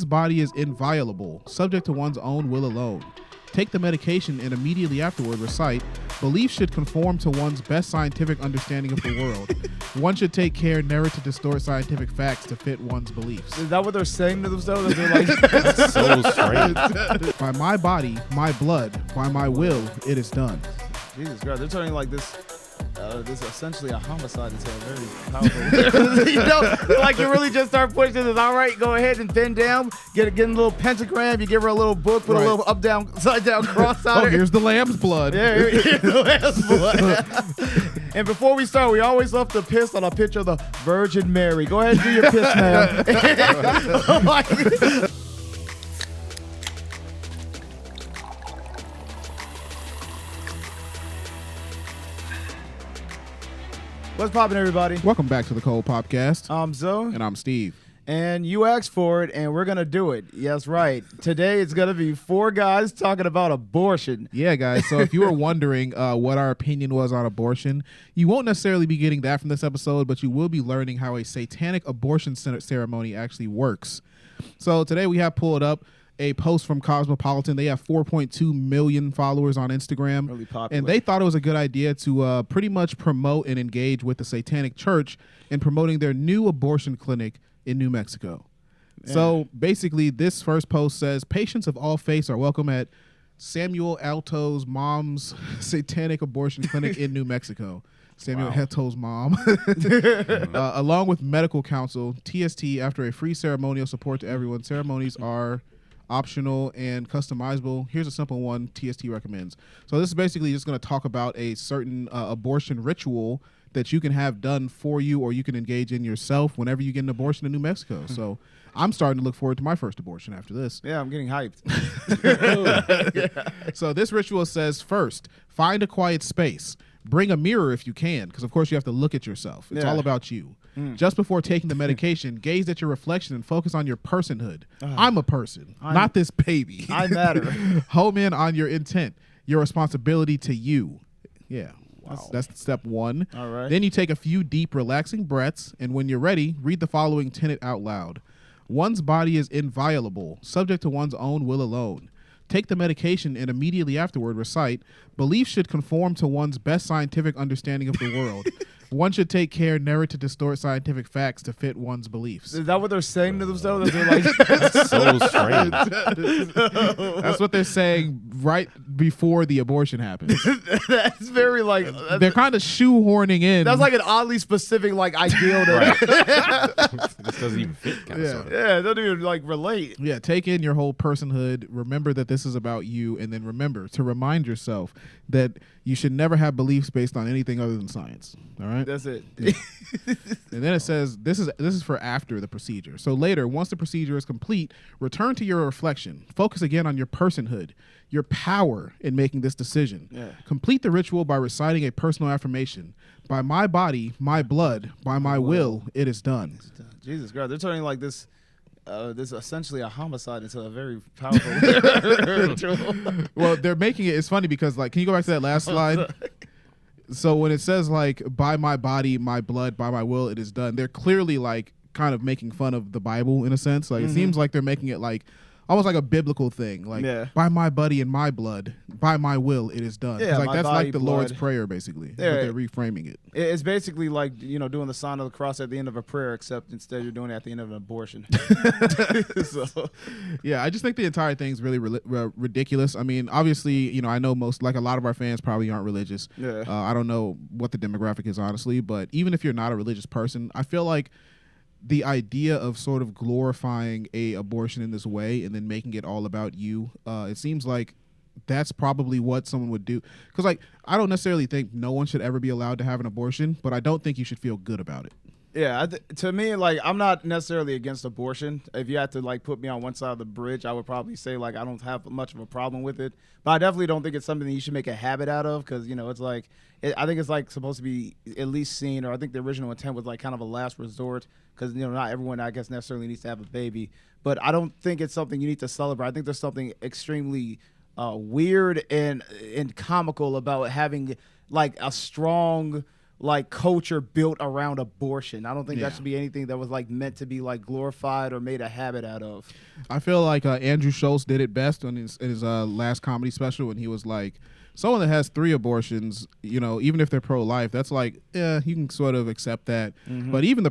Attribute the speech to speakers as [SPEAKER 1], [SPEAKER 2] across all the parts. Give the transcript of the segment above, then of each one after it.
[SPEAKER 1] One's body is inviolable, subject to one's own will alone. Take the medication and immediately afterward recite, belief should conform to one's best scientific understanding of the world. One should take care never to distort scientific facts to fit one's beliefs.
[SPEAKER 2] Is that what they're saying to themselves? They're like,
[SPEAKER 3] That's so strange.
[SPEAKER 1] By my body, my blood, by my will, it is done.
[SPEAKER 2] Jesus Christ, they're turning like this is essentially a homicide into a very powerful. You know, like you really just start pushing this. All right, go ahead and bend down, get a little pentagram. You give her a little book, put a little up, down, side down, cross on it.
[SPEAKER 1] Here's the lamb's blood.
[SPEAKER 2] Yeah, here's the lamb's blood. And before we start, we always love to piss on a picture of the Virgin Mary. Go ahead and do your piss, man. Oh my God. What's poppin', everybody?
[SPEAKER 1] Welcome back to the Cold Popcast.
[SPEAKER 2] I'm Zoe.
[SPEAKER 1] And I'm Steve.
[SPEAKER 2] And you asked for it, and we're going to do it. Yes, right. Today, it's going to be 4 guys talking about abortion.
[SPEAKER 1] Yeah, guys. So if you were wondering what our opinion was on abortion, you won't necessarily be getting that from this episode, but you will be learning how a satanic abortion ceremony actually works. So today we have pulled up a post from Cosmopolitan. They have 4.2 million followers on Instagram.
[SPEAKER 2] Really popular.
[SPEAKER 1] And they thought it was a good idea to pretty much promote and engage with the Satanic Church in promoting their new abortion clinic in New Mexico. Yeah. So basically, this first post says, patients of all faiths are welcome at Samuel Alto's mom's Satanic abortion clinic in New Mexico. Samuel Alto's mom. Along with medical counsel, TST, after a free ceremonial support to everyone. Ceremonies are optional and customizable. Here's a simple one TST recommends. So this is basically just going to talk about a certain abortion ritual that you can have done for you, or you can engage in yourself whenever you get an abortion in New Mexico. So I'm starting to look forward to my first abortion after this.
[SPEAKER 2] Yeah, I'm getting hyped.
[SPEAKER 1] So this ritual says, first, find a quiet space. Bring a mirror if you can, because of course you have to look at yourself. It's all about you. Just before taking the medication, gaze at your reflection and focus on your personhood. I'm a person, not this baby.
[SPEAKER 2] I matter.
[SPEAKER 1] Home in on your intent, your responsibility to you. Yeah. Wow. That's step one.
[SPEAKER 2] All right.
[SPEAKER 1] Then you take a few deep, relaxing breaths, and when you're ready, read the following tenet out loud. One's body is inviolable, subject to one's own will alone. Take the medication and immediately afterward recite, belief should conform to one's best scientific understanding of the world. One should take care never to distort scientific facts to fit one's beliefs.
[SPEAKER 2] Is that what they're saying to themselves? They're like,
[SPEAKER 3] That's so strange.
[SPEAKER 1] That's what they're saying right before the abortion happens.
[SPEAKER 2] That's very like...
[SPEAKER 1] They're kind of shoehorning in.
[SPEAKER 2] That's like an oddly specific like ideal.
[SPEAKER 3] This doesn't even fit, kind of sort of.
[SPEAKER 2] Yeah, it doesn't even like relate.
[SPEAKER 1] Yeah, take in your whole personhood. Remember that this is about you, and then remember to remind yourself that you should never have beliefs based on anything other than science. All right?
[SPEAKER 2] That's it.
[SPEAKER 1] Yeah. And then it says this is for after the procedure. So later, once the procedure is complete, return to your reflection. Focus again on your personhood, your power in making this decision.
[SPEAKER 2] Yeah.
[SPEAKER 1] Complete the ritual by reciting a personal affirmation. By my body, my blood, by my will, it is done.
[SPEAKER 2] Jesus Christ, they're turning like this. This is essentially a homicide into a very powerful ritual.
[SPEAKER 1] Well, they're making it. It's funny because, like, can you go back to that last slide? So when it says, like, by my body, my blood, by my will, it is done, they're clearly, like, kind of making fun of the Bible in a sense. Like, it seems like they're making it, like, almost like a biblical thing. Like, by my body and my blood, by my will, it is done.
[SPEAKER 2] Yeah,
[SPEAKER 1] like,
[SPEAKER 2] my
[SPEAKER 1] that's
[SPEAKER 2] body,
[SPEAKER 1] like the
[SPEAKER 2] blood.
[SPEAKER 1] Lord's Prayer, basically.
[SPEAKER 2] Yeah.
[SPEAKER 1] But they're reframing it.
[SPEAKER 2] It's basically like, doing the sign of the cross at the end of a prayer, except instead you're doing it at the end of an abortion. So.
[SPEAKER 1] Yeah, I just think the entire thing's really ridiculous. I mean, obviously, I know like a lot of our fans probably aren't religious.
[SPEAKER 2] Yeah.
[SPEAKER 1] I don't know what the demographic is, honestly, but even if you're not a religious person, I feel like the idea of sort of glorifying a abortion in this way and then making it all about you, it seems like that's probably what someone would do. Because, like, I don't necessarily think no one should ever be allowed to have an abortion, but I don't think you should feel good about it.
[SPEAKER 2] Yeah, to me, like, I'm not necessarily against abortion. If you had to, like, put me on one side of the bridge, I would probably say, like, I don't have much of a problem with it. But I definitely don't think it's something that you should make a habit out of because, it's like, I think it's, like, supposed to be at least seen, or I think the original intent was, like, kind of a last resort because, not everyone, I guess, necessarily needs to have a baby. But I don't think it's something you need to celebrate. I think there's something extremely weird and comical about having, like, a strong like culture built around abortion. I don't think that should be anything that was like meant to be like glorified or made a habit out of.
[SPEAKER 1] I feel like Andrew Schultz did it best in his last comedy special when he was like, someone that has 3 abortions, you know, even if they're pro-life, that's like, yeah, you can sort of accept that. But even the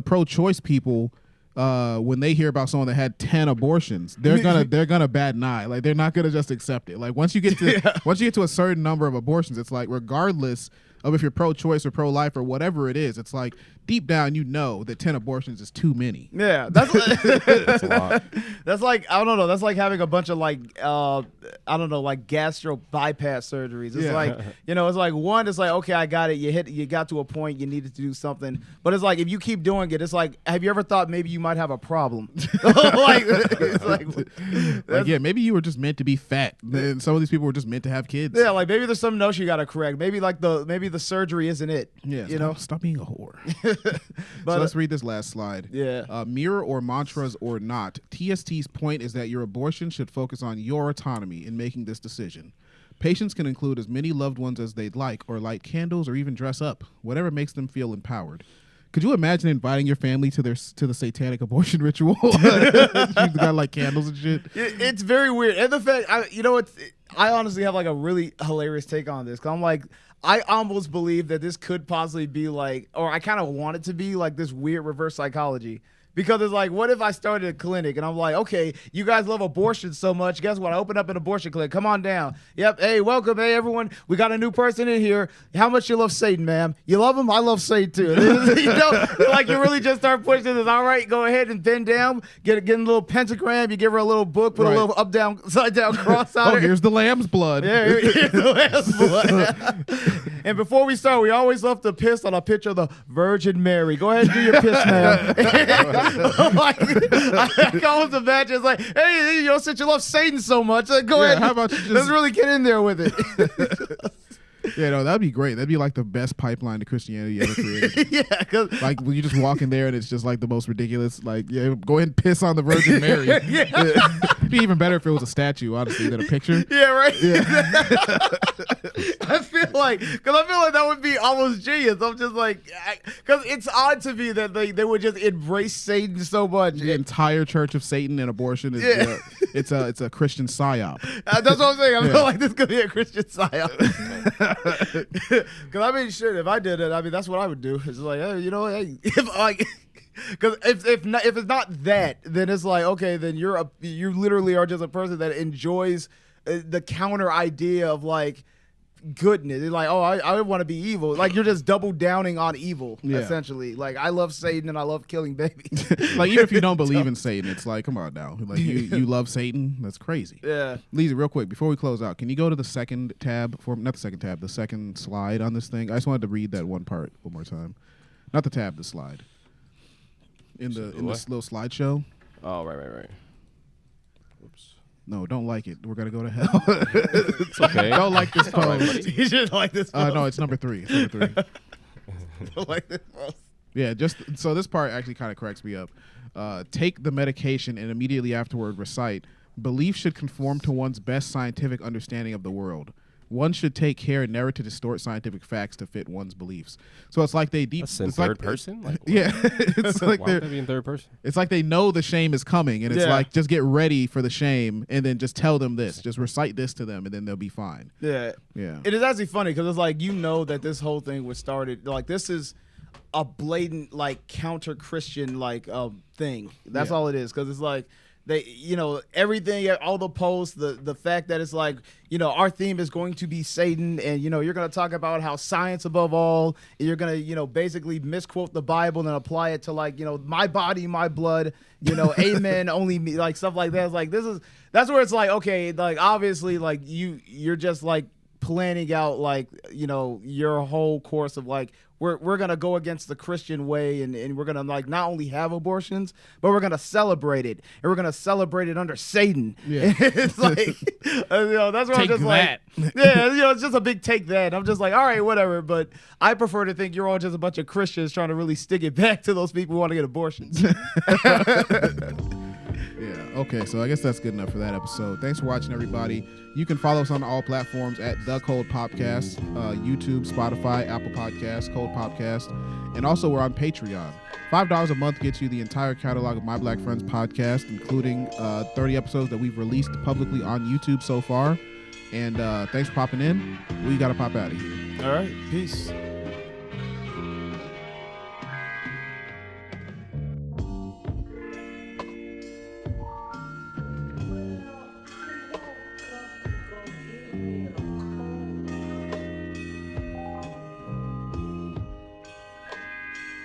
[SPEAKER 1] pro-choice people, when they hear about someone that had 10 abortions, they're gonna bat an eye. Like, they're not gonna just accept it. Like, once you get to a certain number of abortions, it's like, regardless of if you're pro-choice or pro-life or whatever it is, it's like deep down you know that 10 abortions is too many.
[SPEAKER 2] Yeah, that's
[SPEAKER 3] That's a lot.
[SPEAKER 2] that's like, I don't know, that's like having a bunch of like I don't know, like gastro bypass surgeries. It's like, you know, it's like one, it's like, okay, I got it. You got to a point you needed to do something, but it's like if you keep doing it, it's like, have you ever thought maybe you might have a problem? Like, it's like
[SPEAKER 1] yeah, maybe you were just meant to be fat, and some of these people were just meant to have kids.
[SPEAKER 2] Yeah, like maybe there's something else you got to correct. Maybe like the surgery isn't it.
[SPEAKER 1] Yeah,
[SPEAKER 2] you know,
[SPEAKER 1] stop being a whore.
[SPEAKER 2] But
[SPEAKER 1] so let's read this last slide.
[SPEAKER 2] Yeah.
[SPEAKER 1] Mirror or mantras or not, TST's point is that your abortion should focus on your autonomy in making this decision. Patients can include as many loved ones as they'd like, or light candles, or even dress up, whatever makes them feel empowered. Could you imagine inviting your family to the satanic abortion ritual? You got like candles and shit.
[SPEAKER 2] It's very weird, and the fact I honestly have like a really hilarious take on this. 'Cause I'm like, I almost believe that this could possibly be like, or I kind of want it to be like this weird reverse psychology. Because it's like, what if I started a clinic and I'm like, okay, you guys love abortion so much. Guess what? I opened up an abortion clinic. Come on down. Yep. Hey, welcome. Hey, everyone. We got a new person in here. How much you love Satan, ma'am? You love him? I love Satan too. You know, like you really just start pushing this. All right, go ahead and bend down. Get a little pentagram. You give her a little book. Put a little up, down, side down cross on her.
[SPEAKER 1] Here's the lamb's blood.
[SPEAKER 2] Yeah, here's the lamb's blood. And before we start, we always love to piss on a picture of the Virgin Mary. Go ahead and do your piss, ma'am. Like, I can almost imagine it's like, hey, you know, since you love Satan so much, go ahead.
[SPEAKER 1] How about you just
[SPEAKER 2] let's really get in there with it.
[SPEAKER 1] Yeah, no, that'd be great. That'd be like the best pipipeline to Christianity ever created.
[SPEAKER 2] Yeah, because
[SPEAKER 1] like when you just walk in there and it's just like the most ridiculous. Like, yeah, go ahead and piss on the Virgin Mary. It'd be even better if it was a statue, honestly, than a picture.
[SPEAKER 2] Yeah, right.
[SPEAKER 1] Yeah.
[SPEAKER 2] I feel like that would be almost genius. I'm just like, because it's odd to me that they would just embrace Satan so much.
[SPEAKER 1] The entire Church of Satan and abortion is it's a Christian psyop.
[SPEAKER 2] That's what I'm saying. I feel like this could be a Christian psyop. Because I mean, shit, if I did it, I mean, that's what I would do. It's like, hey, you know, hey, because if it's not that, then it's like, okay, then you literally are just a person that enjoys the counter idea of like goodness. It's like, oh, I want to be evil. Like you're just double downing on evil, essentially. Like I love Satan and I love killing babies.
[SPEAKER 1] Like even if you don't believe in Satan, it's like, come on now. Like you love Satan? That's crazy.
[SPEAKER 2] Yeah.
[SPEAKER 1] Lisa, real quick, before we close out, can you go to the second tab the second slide on this thing? I just wanted to read that one part one more time. Not the tab, the slide. In this little slideshow.
[SPEAKER 3] Oh, right. Oops.
[SPEAKER 1] No, don't like it. We're gonna go to hell.
[SPEAKER 3] It's okay.
[SPEAKER 1] Don't like this post.
[SPEAKER 2] You should like this post.
[SPEAKER 1] No, it's number 3. It's number 3.
[SPEAKER 2] Don't like this post.
[SPEAKER 1] Yeah, just so this part actually kind of cracks me up. Take the medication and immediately afterward recite, belief should conform to one's best scientific understanding of the world. One should take care never to distort scientific facts to fit one's beliefs. So it's like
[SPEAKER 3] That's in third person? Like,
[SPEAKER 1] yeah. It's like
[SPEAKER 3] why would that be in third person?
[SPEAKER 1] It's like they know the shame is coming, and it's like, just get ready for the shame, and then just tell them this. Just recite this to them, and then they'll be fine.
[SPEAKER 2] Yeah.
[SPEAKER 1] Yeah.
[SPEAKER 2] It is actually funny because it's like, you know that this whole thing was started, like this is a blatant like counter-Christian like thing. That's all it is, because it's like, they, you know, everything, all the posts, the fact that it's like, you know, our theme is going to be Satan, and, you know, you're going to talk about how science above all, and you're going to, you know, basically misquote the Bible and apply it to like, you know, my body, my blood, you know, amen, only me, like stuff like that. It's like, that's where it's like, okay, like obviously like you're just like planning out like, you know, your whole course of like, we're gonna go against the Christian way, and we're gonna like not only have abortions, but we're gonna celebrate it, and we're gonna celebrate it under Satan.
[SPEAKER 1] Yeah.
[SPEAKER 2] It's like, you know, that's where I'm just
[SPEAKER 1] that.
[SPEAKER 2] like, yeah, you know, it's just a big take that. I'm just like, all right, whatever. But I prefer to think you're all just a bunch of Christians trying to really stick it back to those people who want to get abortions.
[SPEAKER 1] Yeah. Okay, so I guess that's good enough for that episode. Thanks for watching, everybody. You can follow us on all platforms at The Cold Popcast, YouTube, Spotify, Apple Podcasts, Cold Popcast, and also we're on Patreon. $5 a month gets you the entire catalog of My Black Friends podcast, including 30 episodes that we've released publicly on YouTube so far. And thanks for popping in. We got to pop out of here.
[SPEAKER 2] All right. Peace.